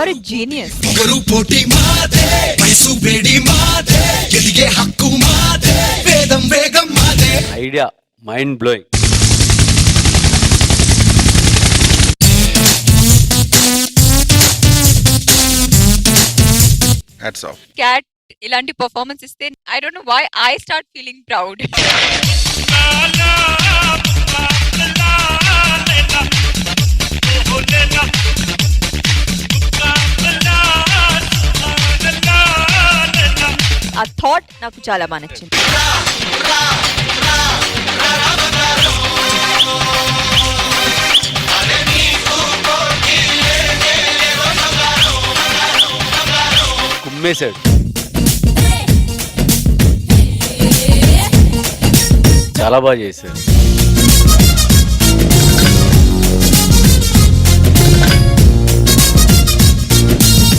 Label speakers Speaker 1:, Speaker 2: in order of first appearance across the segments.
Speaker 1: Are a genius.
Speaker 2: Idea mind blowing.
Speaker 3: Hats off.
Speaker 1: Cat ఇలాంటి performance ఇస్తే I don't know why I start feeling proud. ఆ thought నాకు చాలా బాగా నచ్చింది.
Speaker 2: కుమ్మేశాడు. చాలా బాగా చేశాడు.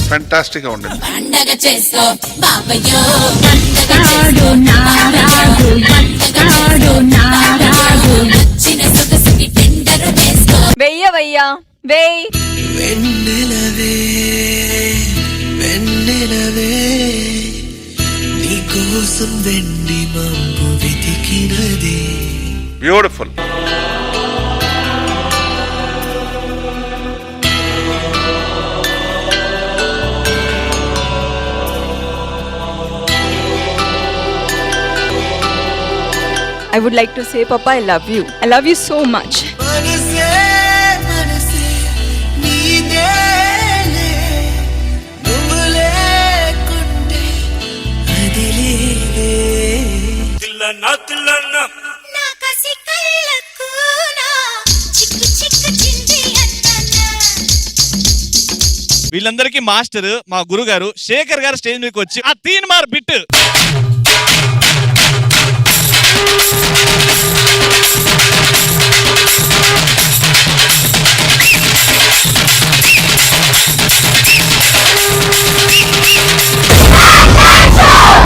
Speaker 3: ఫ్యాంటాస్టిక్ గా ఉండింది.
Speaker 1: వెయ్యవయ్యా వెయ్యి.
Speaker 4: వెన్నెలవే వెన్నెలవే నీకోసం వెండి మబ్బు వెతికినది.
Speaker 3: Beautiful.
Speaker 1: I would like to say, Papa, I love you. I love you so much.
Speaker 4: మనసే మనసే నీదేలే నువ్వు లేకుంటే అది లేదే. నా కసి కళ్ళకు నా చిక్కు చిక్కు చింది అన్ననా.
Speaker 5: వీళ్ళందరికీ మాస్టర్ మా గురుగారు శేఖర్ గారు స్టేజ్ మీదకి వచ్చి ఆ 3 మార్ బిట్